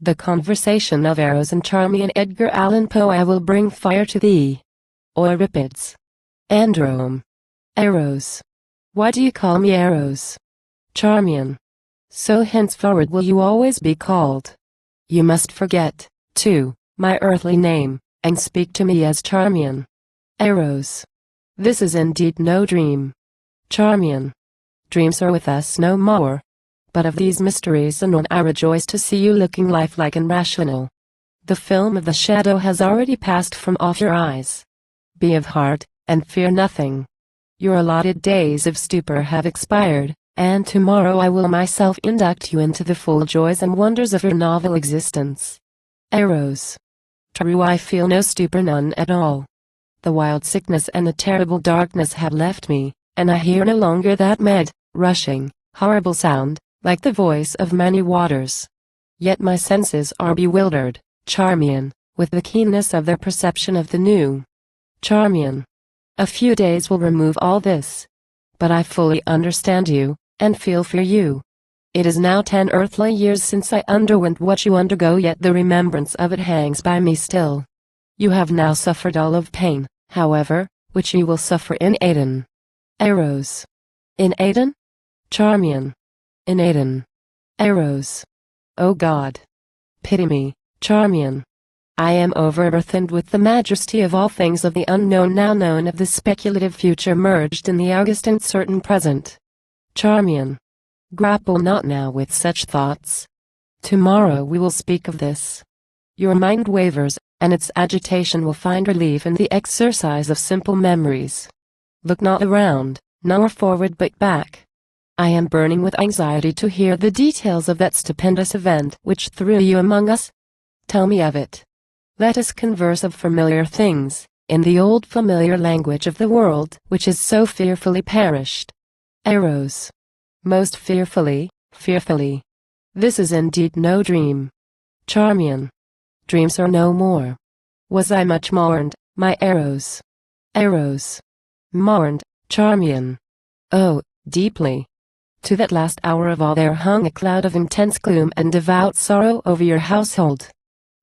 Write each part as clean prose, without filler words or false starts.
The conversation of Eiros and Charmion. Edgar Allan Poe. I will bring fire to thee. Euripides. Androme. Eiros. Why do you call me Eiros? Charmion. So henceforward will you always be called. You must forget, too, my earthly name, and speak to me as Charmion. Eiros. This is indeed no dream. Charmion. Dreams are with us no more. But of these mysteries anon I rejoice to see you looking lifelike and rational. The film of the shadow has already passed from off your eyes. Be of heart, and fear nothing. Your allotted days of stupor have expired, and tomorrow I will myself induct you into the full joys and wonders of your novel existence. Eiros. True, I feel no stupor, none at all. The wild sickness and the terrible darkness have left me, and I hear no longer that mad, rushing, horrible sound, like the voice of many waters. Yet my senses are bewildered, Charmion, with the keenness of their perception of the new. Charmion. A few days will remove all this. But I fully understand you, and feel for you. It is now 10 earthly years since I underwent what you undergo, yet the remembrance of it hangs by me still. You have now suffered all of pain, however, which you will suffer in Aden. Eiros. In Aden? Charmion. In Aden. Eiros. O God. Pity me, Charmion. I am overburthened with the majesty of all things, of the unknown now known, of the speculative future merged in the august and certain present. Charmion. Grapple not now with such thoughts. Tomorrow we will speak of this. Your mind wavers, and its agitation will find relief in the exercise of simple memories. Look not around, nor forward but back. I am burning with anxiety to hear the details of that stupendous event which threw you among us. Tell me of it. Let us converse of familiar things, in the old familiar language of the world which is so fearfully perished. Eiros. Most fearfully, fearfully. This is indeed no dream. Charmion. Dreams are no more. Was I much mourned, my Eiros? Eiros. Mourned, Charmion. Oh, deeply. To that last hour of all there hung a cloud of intense gloom and devout sorrow over your household.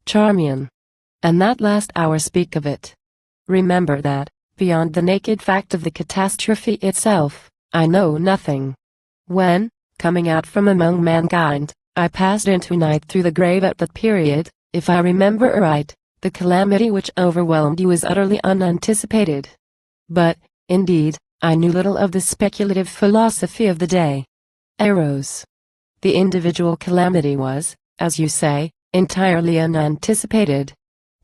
Charmion. And that last hour, speak of it. Remember that, beyond the naked fact of the catastrophe itself, I know nothing. When, coming out from among mankind, I passed into night through the grave at that period, if I remember aright, the calamity which overwhelmed you was utterly unanticipated. But, indeed, I knew little of the speculative philosophy of the day. Eiros. The individual calamity was, as you say, entirely unanticipated.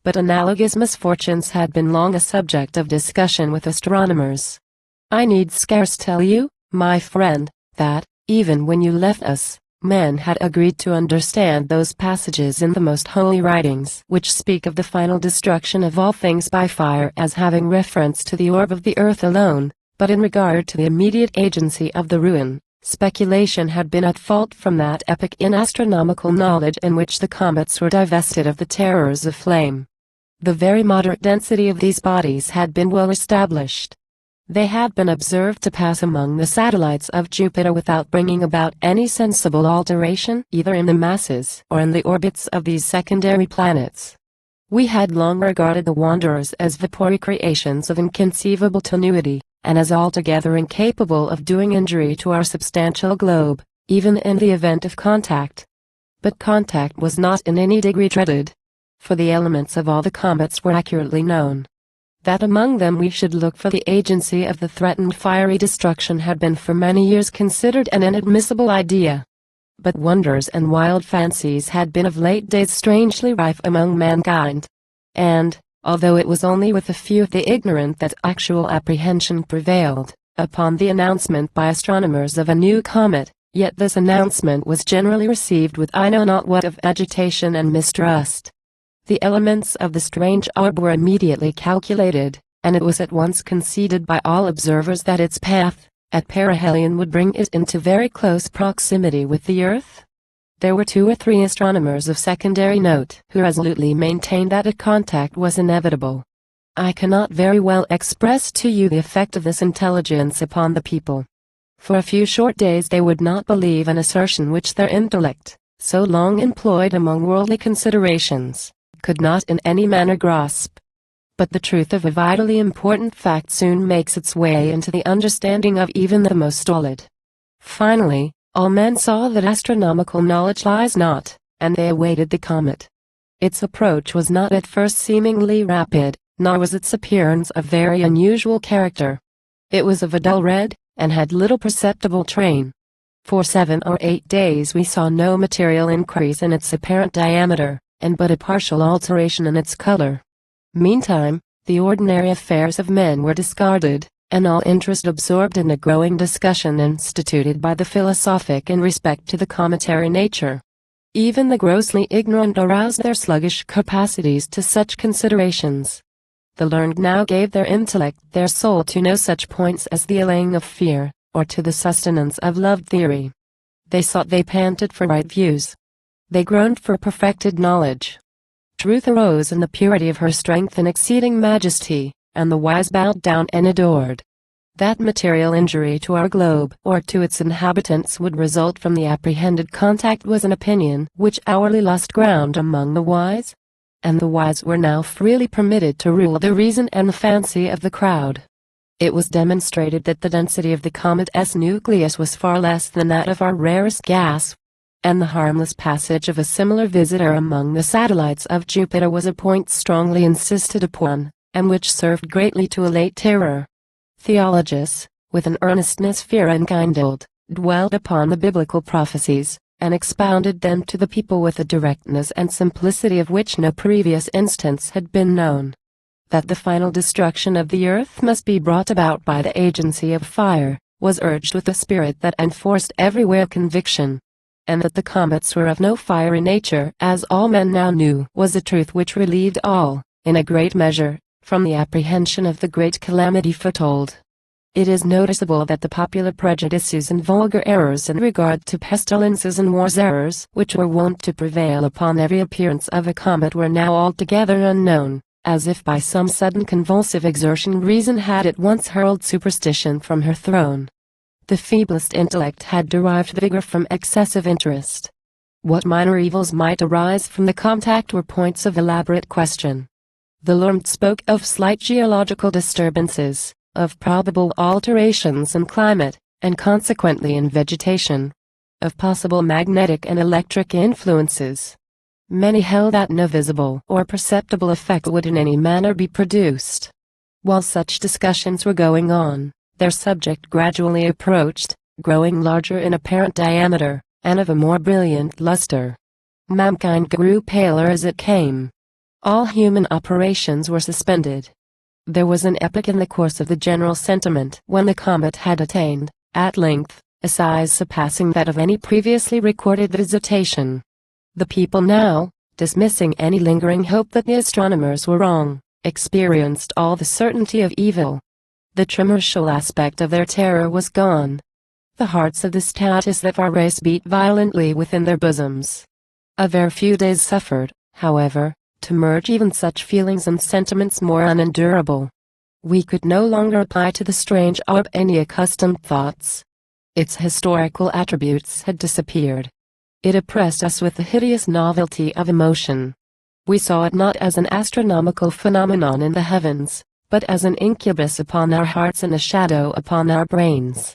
But analogous misfortunes had been long a subject of discussion with astronomers. I need scarce tell you, my friend, that, even when you left us, men had agreed to understand those passages in the most holy writings which speak of the final destruction of all things by fire as having reference to the orb of the earth alone. But in regard to the immediate agency of the ruin, speculation had been at fault from that epoch in astronomical knowledge in which the comets were divested of the terrors of flame. The very moderate density of these bodies had been well established. They had been observed to pass among the satellites of Jupiter without bringing about any sensible alteration either in the masses or in the orbits of these secondary planets. We had long regarded the wanderers as vapory creations of inconceivable tenuity, and as altogether incapable of doing injury to our substantial globe, even in the event of contact. But contact was not in any degree dreaded, for the elements of all the comets were accurately known. That among them we should look for the agency of the threatened fiery destruction had been for many years considered an inadmissible idea. But wonders and wild fancies had been of late days strangely rife among mankind. And, although it was only with a few of the ignorant that actual apprehension prevailed, upon the announcement by astronomers of a new comet, yet this announcement was generally received with I know not what of agitation and mistrust. The elements of the strange orb were immediately calculated, and it was at once conceded by all observers that its path, at perihelion, would bring it into very close proximity with the earth. There were 2 or 3 astronomers of secondary note who resolutely maintained that a contact was inevitable. I cannot very well express to you the effect of this intelligence upon the people. For a few short days they would not believe an assertion which their intellect, so long employed among worldly considerations, could not in any manner grasp. But the truth of a vitally important fact soon makes its way into the understanding of even the most stolid. Finally, all men saw that astronomical knowledge lies not, and they awaited the comet. Its approach was not at first seemingly rapid, nor was its appearance of very unusual character. It was of a dull red, and had little perceptible train. For 7 or 8 days we saw no material increase in its apparent diameter, and but a partial alteration in its color. Meantime, the ordinary affairs of men were discarded, and all interest absorbed in the growing discussion instituted by the philosophic in respect to the cometary nature. Even the grossly ignorant aroused their sluggish capacities to such considerations. The learned now gave their intellect, their soul to no such points as the allaying of fear, or to the sustenance of love theory. They sought, they panted for right views. They groaned for perfected knowledge. Truth arose in the purity of her strength and exceeding majesty, and the wise bowed down and adored. That material injury to our globe or to its inhabitants would result from the apprehended contact was an opinion which hourly lost ground among the wise, and the wise were now freely permitted to rule the reason and the fancy of the crowd. It was demonstrated that the density of the comet's nucleus was far less than that of our rarest gas, and the harmless passage of a similar visitor among the satellites of Jupiter was a point strongly insisted upon, and which served greatly to allay terror. Theologists, with an earnestness fear enkindled, dwelt upon the biblical prophecies, and expounded them to the people with a directness and simplicity of which no previous instance had been known. That the final destruction of the earth must be brought about by the agency of fire, was urged with a spirit that enforced everywhere conviction. And that the comets were of no fiery nature, as all men now knew, was a truth which relieved all, in a great measure, from the apprehension of the great calamity foretold. It is noticeable that the popular prejudices and vulgar errors in regard to pestilences and wars, errors which were wont to prevail upon every appearance of a comet, were now altogether unknown, as if by some sudden convulsive exertion reason had at once hurled superstition from her throne. The feeblest intellect had derived vigor from excessive interest. What minor evils might arise from the contact were points of elaborate question. The learned spoke of slight geological disturbances, of probable alterations in climate, and consequently in vegetation, of possible magnetic and electric influences. Many held that no visible or perceptible effect would in any manner be produced. While such discussions were going on, their subject gradually approached, growing larger in apparent diameter, and of a more brilliant luster. Mankind grew paler as it came. All human operations were suspended. There was an epoch in the course of the general sentiment when the comet had attained, at length, a size surpassing that of any previously recorded visitation. The people now, dismissing any lingering hope that the astronomers were wrong, experienced all the certainty of evil. The tremorial aspect of their terror was gone. The hearts of the stoutest of our race beat violently within their bosoms. A very few days suffered, however, to merge even such feelings and sentiments more unendurable. We could no longer apply to the strange orb any accustomed thoughts. Its historical attributes had disappeared. It oppressed us with the hideous novelty of emotion. We saw it not as an astronomical phenomenon in the heavens, but as an incubus upon our hearts and a shadow upon our brains.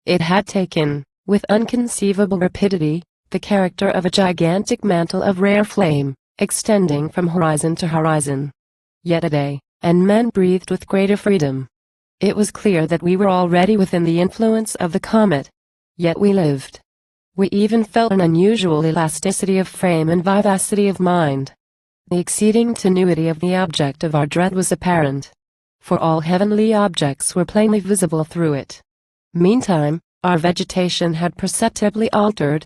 It had taken, with unconceivable rapidity, the character of a gigantic mantle of rare flame, extending from horizon to horizon. Yet a day, and men breathed with greater freedom. It was clear that we were already within the influence of the comet. Yet we lived. We even felt an unusual elasticity of frame and vivacity of mind. The exceeding tenuity of the object of our dread was apparent, for all heavenly objects were plainly visible through it. Meantime, our vegetation had perceptibly altered,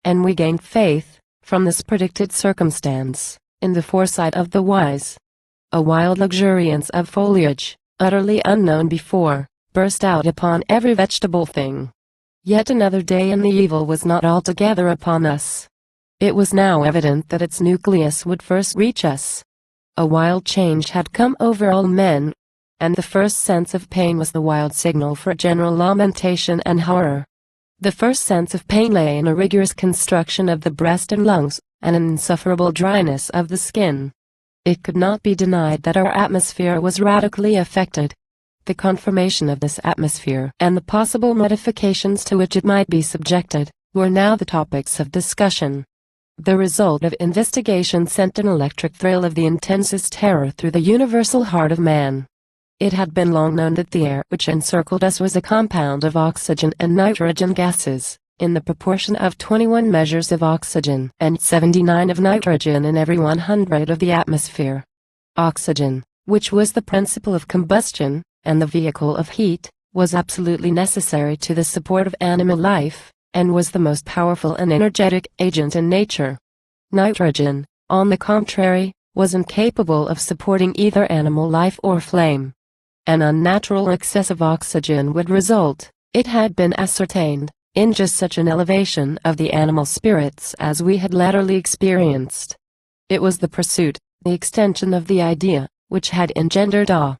and we gained faith, from this predicted circumstance, in the foresight of the wise. A wild luxuriance of foliage, utterly unknown before, burst out upon every vegetable thing. Yet another day and the evil was not altogether upon us. It was now evident that its nucleus would first reach us. A wild change had come over all men, and the first sense of pain was the wild signal for general lamentation and horror. The first sense of pain lay in a rigorous constriction of the breast and lungs, and an insufferable dryness of the skin. It could not be denied that our atmosphere was radically affected. The conformation of this atmosphere and the possible modifications to which it might be subjected were now the topics of discussion. The result of investigation sent an electric thrill of the intensest terror through the universal heart of man. It had been long known that the air which encircled us was a compound of oxygen and nitrogen gases, in the proportion of 21 measures of oxygen and 79 of nitrogen in every 100 of the atmosphere. Oxygen, which was the principle of combustion, and the vehicle of heat, was absolutely necessary to the support of animal life, and was the most powerful and energetic agent in nature. Nitrogen, on the contrary, was incapable of supporting either animal life or flame. An unnatural excess of oxygen would result, it had been ascertained, in just such an elevation of the animal spirits as we had latterly experienced. It was the pursuit, the extension of the idea, which had engendered awe.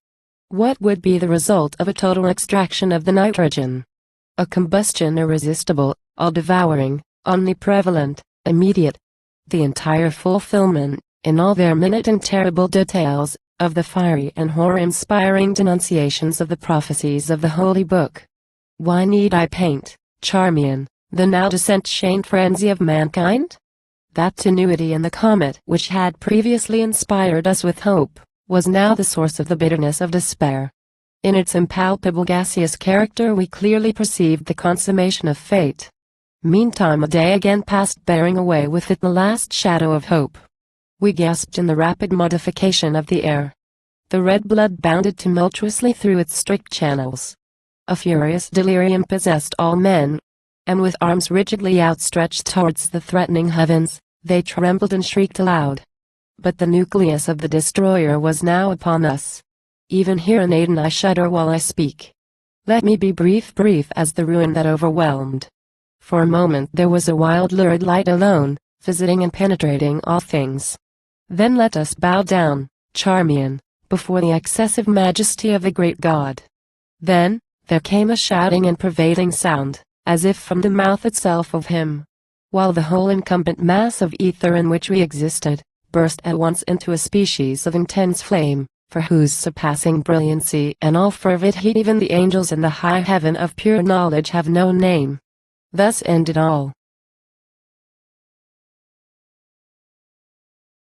What would be the result of a total extraction of the nitrogen? A combustion irresistible, all-devouring, omniprevalent, immediate. The entire fulfillment, in all their minute and terrible details, of the fiery and horror-inspiring denunciations of the prophecies of the Holy Book. Why need I paint, Charmion, the now descent-shamed frenzy of mankind? That tenuity in the comet which had previously inspired us with hope, was now the source of the bitterness of despair. In its impalpable gaseous character we clearly perceived the consummation of fate. Meantime a day again passed bearing away with it the last shadow of hope. We gasped in the rapid modification of the air. The red blood bounded tumultuously through its strict channels. A furious delirium possessed all men, and with arms rigidly outstretched towards the threatening heavens, they trembled and shrieked aloud. But the nucleus of the destroyer was now upon us. Even here in Aden I shudder while I speak. Let me be brief as the ruin that overwhelmed. For a moment there was a wild lurid light alone, visiting and penetrating all things. Then let us bow down, Charmion, before the excessive majesty of the great God. Then, there came a shouting and pervading sound, as if from the mouth itself of him. While the whole incumbent mass of ether in which we existed, burst at once into a species of intense flame, for whose surpassing brilliancy and all fervid heat even the angels in the high heaven of pure knowledge have no name. Thus ended all.